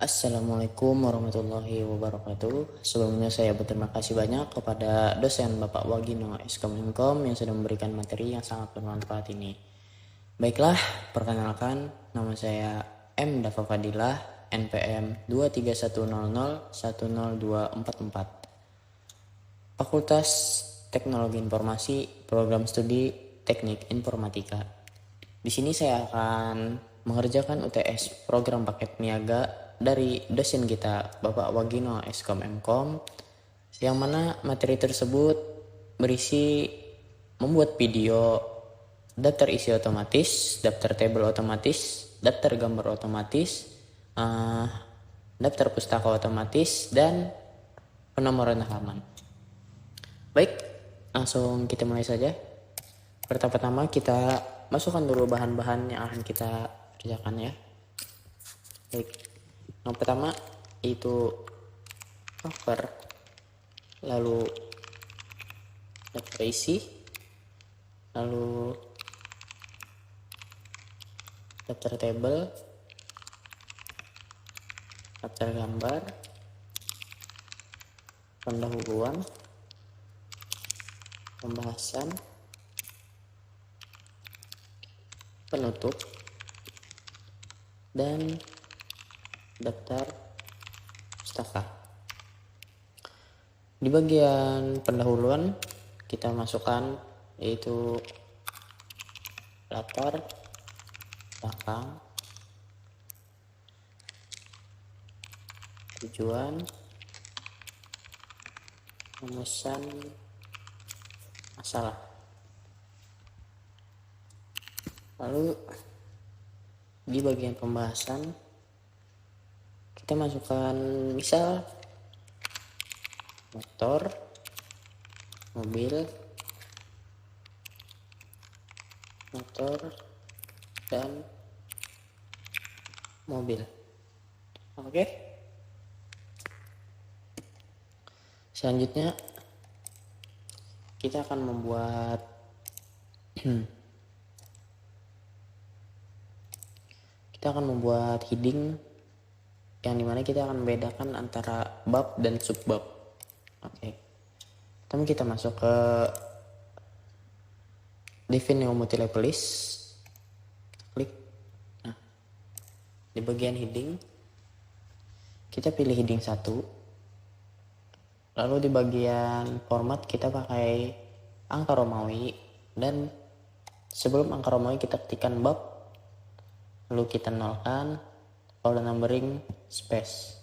Assalamualaikum warahmatullahi wabarakatuh. Sebelumnya saya berterima kasih banyak kepada dosen Bapak Wagino Eskom yang sudah memberikan materi yang sangat bermanfaat ini. Baiklah, perkenalkan nama saya M. Dafa Fadilah, NPM 23100102444. Fakultas Teknologi Informasi, Program Studi Teknik Informatika. Di sini saya akan mengerjakan UTS program paket niaga dari dosen kita Bapak Wagino Eskom yang mana materi tersebut berisi membuat video, daftar isi otomatis, daftar tabel otomatis, daftar gambar otomatis, daftar pustaka otomatis, dan penomoran halaman. Baik, langsung kita mulai saja. Pertama-tama kita masukkan dulu bahan-bahan yang akan kita kerjakan ya. Baik, yang pertama itu cover, lalu daftar isi, lalu daftar tabel, daftar gambar, pendahuluan, pembahasan, penutup, dan daftar pustaka. Di bagian pendahuluan kita masukkan yaitu latar belakang, tujuan, memesan masalah. Lalu di bagian pembahasan kita masukkan misal motor, mobil, dan mobil. Oke. Selanjutnya kita akan membuat heading yang dimana kita akan membedakan antara bab dan subbab. Oke. Pertama kita masuk ke define new multi-level list. Klik. Nah, di bagian heading kita pilih heading 1. Lalu di bagian format kita pakai angka Romawi, dan sebelum angka Romawi kita ketikkan bab, lalu kita nolkan, kalau numbering space.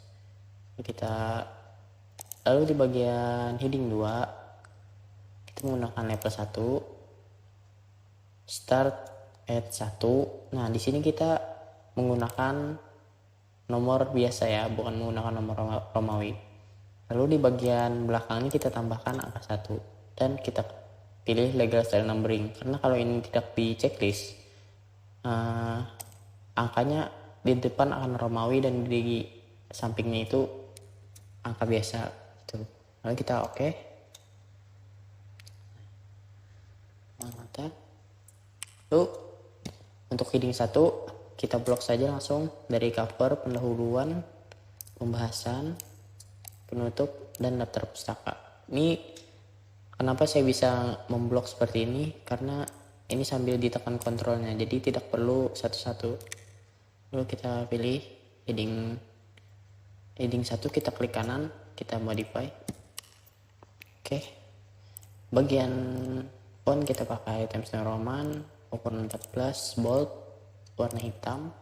Lalu di bagian heading 2 kita menggunakan level 1, start at 1. Nah, di sini kita menggunakan nomor biasa ya, bukan menggunakan nomor Romawi. Lalu di bagian belakangnya kita tambahkan angka 1 dan kita pilih legal style numbering, karena kalau ini tidak di checklist, angkanya di depan akan Romawi dan di sampingnya itu angka biasa gitu. Lalu kita oke. Mantap. Lalu untuk heading 1 kita blok saja langsung dari cover, pendahuluan, pembahasan, penutup, dan daftar pustaka. Ini kenapa saya bisa memblok seperti ini, karena ini sambil ditekan kontrolnya, jadi tidak perlu satu-satu. Lalu kita pilih heading 1, kita klik kanan, kita modify. Oke. Bagian font kita pakai Times New Roman, ukuran 14, bold, warna hitam,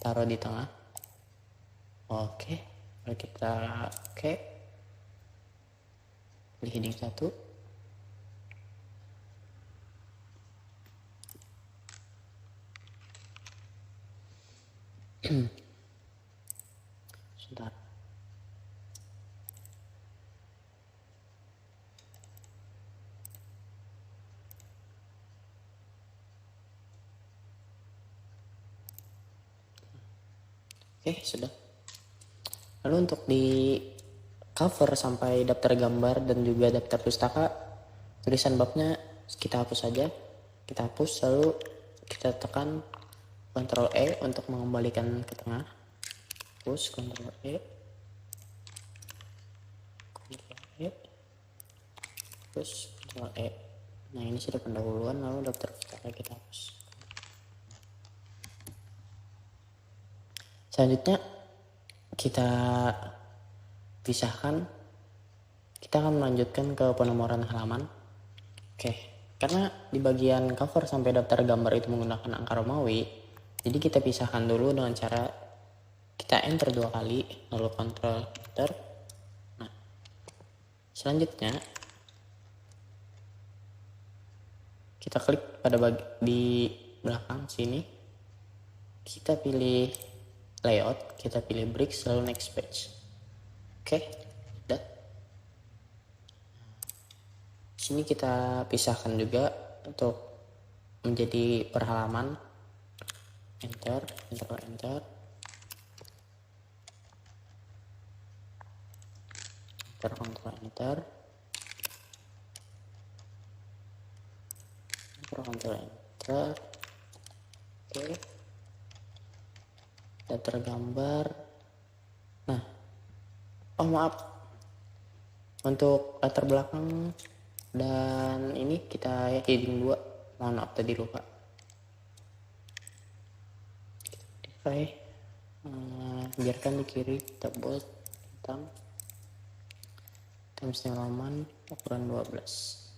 taruh di tengah. Oke. Lalu kita pilih heading 1. Sebentar. Oke, sudah. Lalu untuk di cover sampai daftar gambar dan juga daftar pustaka, tulisan babnya kita hapus saja. Kita hapus, lalu kita tekan Ctrl E untuk mengembalikan ke tengah. hapus, Ctrl E, terus Ctrl E. Nah ini sudah pendahuluan, lalu daftar pustaka kita hapus. Selanjutnya kita pisahkan, kita akan melanjutkan ke penomoran halaman. Oke, karena di bagian cover sampai daftar gambar itu menggunakan angka Romawi, jadi kita pisahkan dulu dengan cara kita enter 2 kali, lalu Ctrl Enter. Nah, selanjutnya kita klik pada di belakang sini, kita pilih layout, kita pilih bricks, lalu next page. Oke, udah. Sini kita pisahkan juga untuk menjadi per halaman. Enter, enter, enter. Enter, Ctrl Enter. Enter, Ctrl Enter. Oke. Daftar gambar. Nah, oh maaf, untuk latar belakang dan ini kita heading 2, mohon maaf tadi lupa. Oke, biarkan di kiri kita bold hitam, Times New Roman ukuran 12.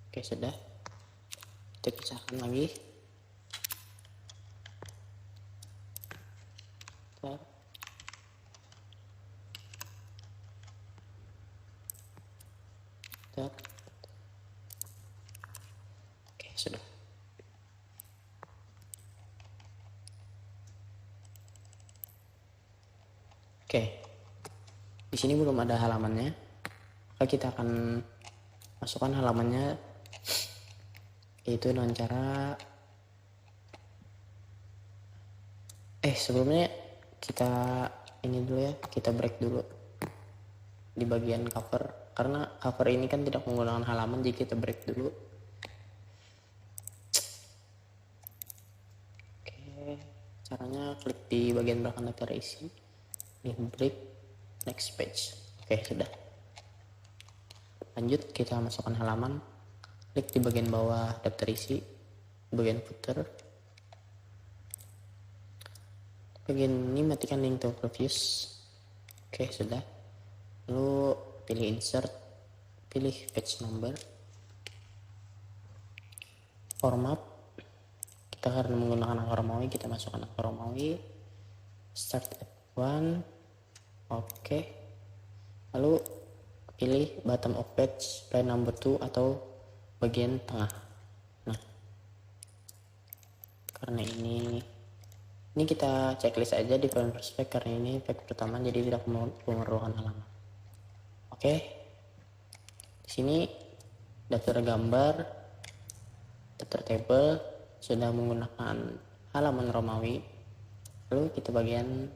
Oke, sudah. Kita pisahkan lagi. Oke, sudah. Oke. Di sini belum ada halamannya. Maka kita akan masukkan halamannya, yaitu dengan cara sebelumnya kita ini dulu ya, kita break dulu di bagian cover, karena cover ini kan tidak menggunakan halaman, jadi kita break dulu. Oke, caranya klik di bagian belakang daftar isi, di break, next page. Oke, sudah. Lanjut, kita masukkan halaman, klik di bagian bawah daftar isi, bagian footer. Bagian ini matikan link to previous. Oke, sudah. Lalu pilih insert, pilih page number, format. Kita karena menggunakan angka Romawi, kita masukkan angka Romawi, start at 1. Oke. Lalu pilih bottom of page, line number 2 atau bagian tengah. Nah, karena ini kita checklist aja di front perspect, karena ini page pertama jadi tidak memerlukan halaman. Oke. Di sini daftar gambar, daftar table sudah menggunakan halaman Romawi. Lalu kita bagian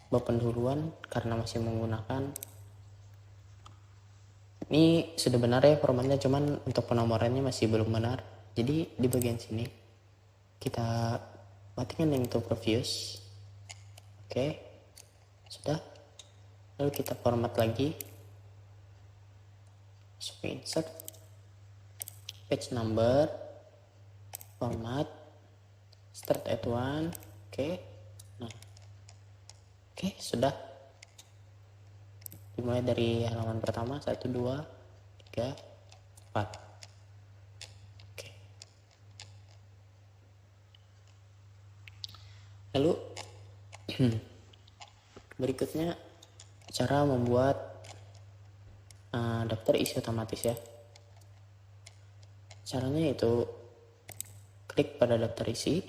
bab pendahuluan karena masih menggunakan ini sudah benar ya formatnya, cuman untuk penomorannya masih belum benar. Jadi di bagian sini kita matikan link to previous. Oke, sudah. Lalu kita format lagi, masuk ke insert, page number, format, start at 1. Oke, nah, oke, sudah. Dimulai dari halaman pertama, 1, 2, 3, 4. Oke. Lalu berikutnya cara membuat daftar isi otomatis ya. Caranya itu klik pada daftar isi,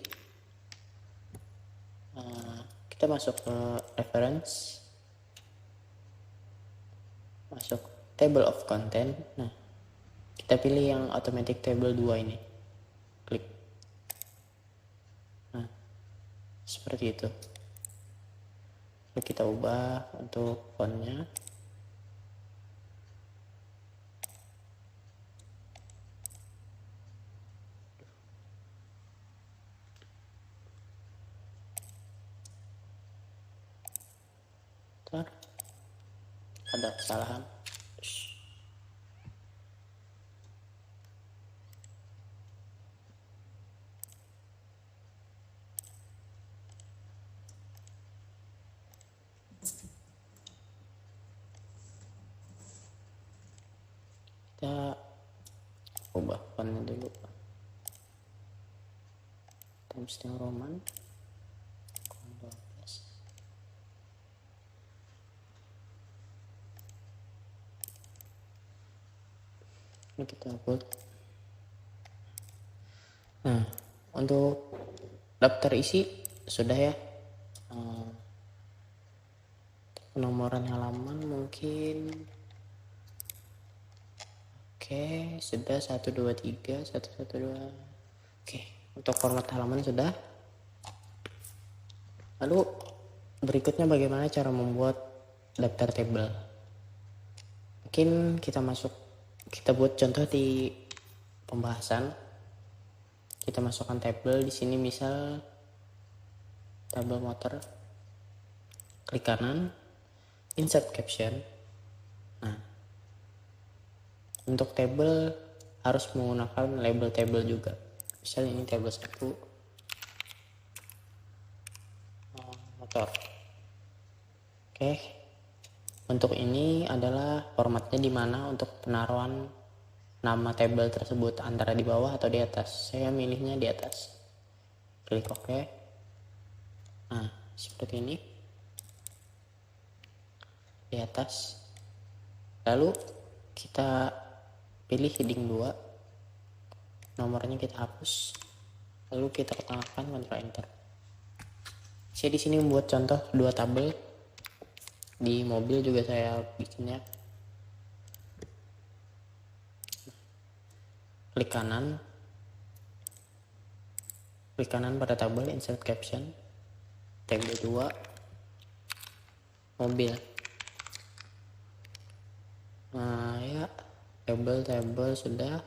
kita masuk ke reference, masuk table of content. Nah, kita pilih yang automatic table 2 ini, klik. Nah, seperti itu. Lalu kita ubah untuk fontnya. Bentar, ada kesalahan. Kita ubah fontnya dulu. Times New Roman 12. Ini kita upload. Nah, untuk daftar isi sudah ya. Penomoran halaman mungkin oke, sudah 1 2 3 1 1 2. Oke, untuk format halaman sudah. Lalu berikutnya bagaimana cara membuat daftar tabel. Mungkin kita buat contoh di pembahasan. Kita masukkan tabel di sini, misal tabel motor. Klik kanan, insert caption. Nah, untuk tabel harus menggunakan label tabel juga. Misal ini tabel 1 motor. Oke. Untuk ini adalah formatnya di mana untuk penaruhan nama tabel tersebut, antara di bawah atau di atas. Saya milihnya di atas. Klik OK. Nah, seperti ini. Di atas. Lalu kita pilih heading 2. Nomornya kita hapus. Lalu kita tekan Ctrl Enter. Saya di sini membuat contoh 2 tabel. Di mobil juga saya bikinnya. Klik kanan pada tabel, insert caption, tabel 2, mobil. Nah ya, tabel sudah.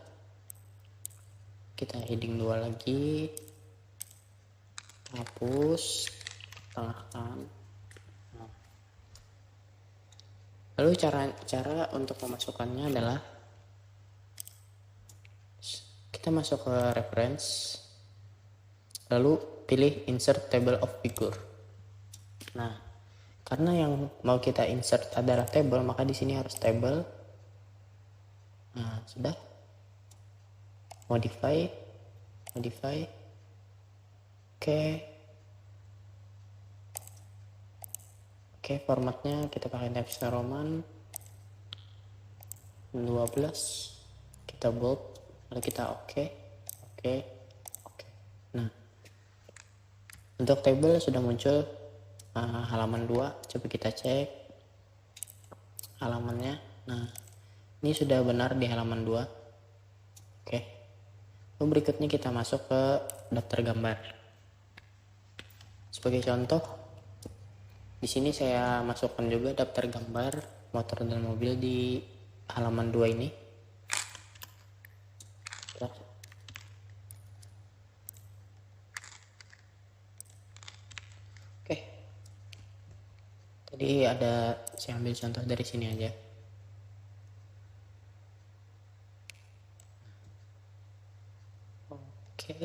Kita heading 2 lagi, hapus, tengahkan. Lalu cara untuk memasukkannya adalah kita masuk ke reference, lalu pilih insert table of figure. Nah, karena yang mau kita insert adalah table, maka di sini harus table. Nah, sudah. Modify. Oke, formatnya kita pakai Times New Roman 12. Kita bold, lalu kita oke. Nah, untuk tabel sudah muncul halaman 2. Coba kita cek halamannya. Nah, ini sudah benar di halaman 2. Oke. Lalu berikutnya kita masuk ke daftar gambar. Sebagai contoh, di sini saya masukkan juga daftar gambar motor dan mobil di halaman 2 ini. Oke. Tadi saya ambil contoh dari sini aja. Oke.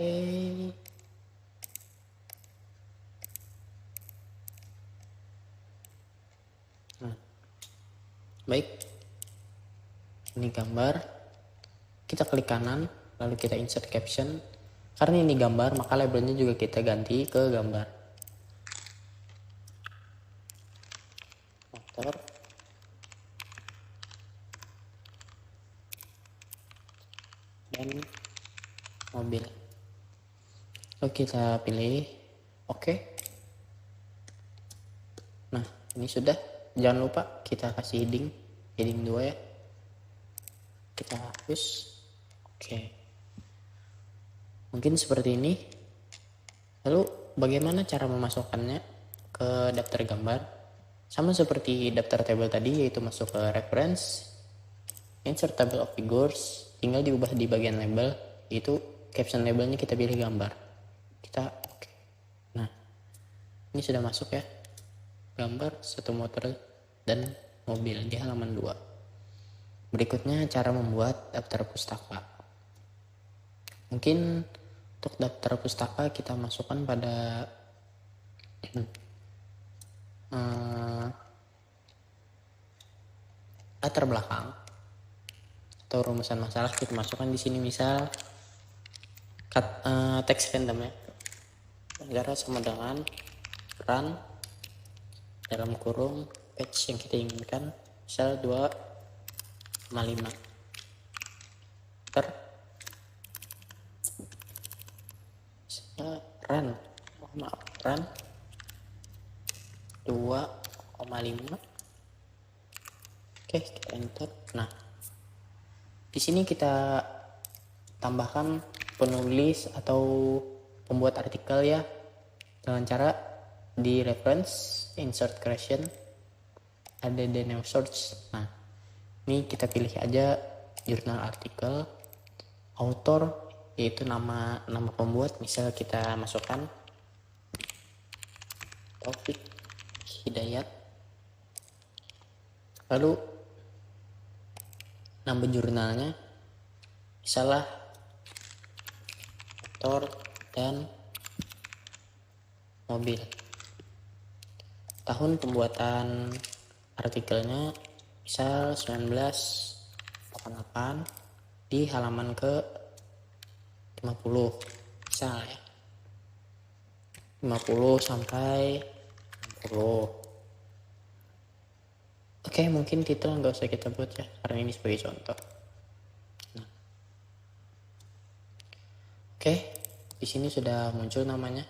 Baik, ini gambar. Kita klik kanan, lalu kita insert caption. Karena ini gambar, maka labelnya juga kita ganti ke gambar. Motor. Dan mobil. Lalu kita pilih OK. Nah, ini sudah. Jangan lupa kita kasih heading 2 ya. Kita hapus. Oke. Mungkin seperti ini. Lalu bagaimana cara memasukkannya ke daftar gambar? Sama seperti daftar tabel tadi, yaitu masuk ke reference, insert table of figures, tinggal diubah di bagian label, yaitu caption labelnya kita pilih gambar. Kita oke. Nah, ini sudah masuk ya. gambar satu motor dan mobil di halaman 2. Berikutnya cara membuat daftar pustaka. Mungkin untuk daftar pustaka kita masukkan pada latar belakang atau rumusan masalah kita masukkan di sini, misal teks random ya, negara sama dengan run dalam kurung page yang kita inginkan, misal 2,5 per run 2,5. Oke, kita enter. Nah, di sini kita tambahkan penulis atau pembuat artikel ya, dengan cara di reference, insert creation, ada the name source. Nah, ini kita pilih aja jurnal artikel, author yaitu nama pembuat, misal kita masukkan Taufik Hidayat, lalu nama jurnalnya misalnya motor dan mobil. Tahun pembuatan artikelnya misal 1988 di halaman ke 50 misal ya, 50 sampai 60. Oke, mungkin titel nggak usah kita buat ya, karena ini sebagai contoh. Nah. Oke, di sini sudah muncul namanya.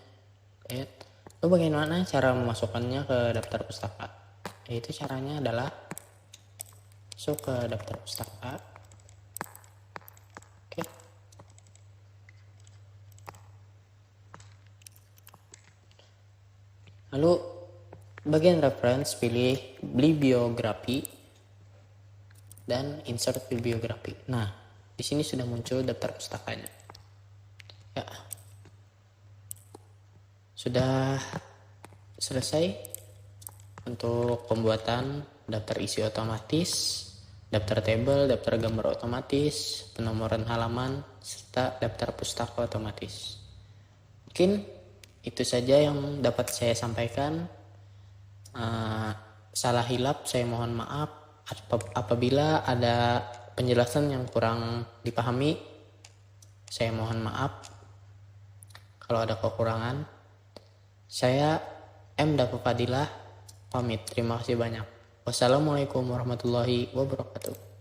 Lihat. Lalu bagaimana cara memasukkannya ke daftar pustaka? Yaitu caranya adalah masuk ke daftar pustaka. Oke. Lalu bagian reference pilih bibliografi dan insert bibliografi. Nah, di sini sudah muncul daftar pustakanya. Ya. Sudah selesai untuk pembuatan daftar isi otomatis, daftar tabel, daftar gambar otomatis, penomoran halaman, serta daftar pustaka otomatis. Mungkin itu saja yang dapat saya sampaikan. Salah hilap saya mohon maaf. Apabila ada penjelasan yang kurang dipahami, saya mohon maaf. Kalau ada kekurangan, saya M. Dapo Fadilah pamit. Terima kasih banyak. Wassalamualaikum warahmatullahi wabarakatuh.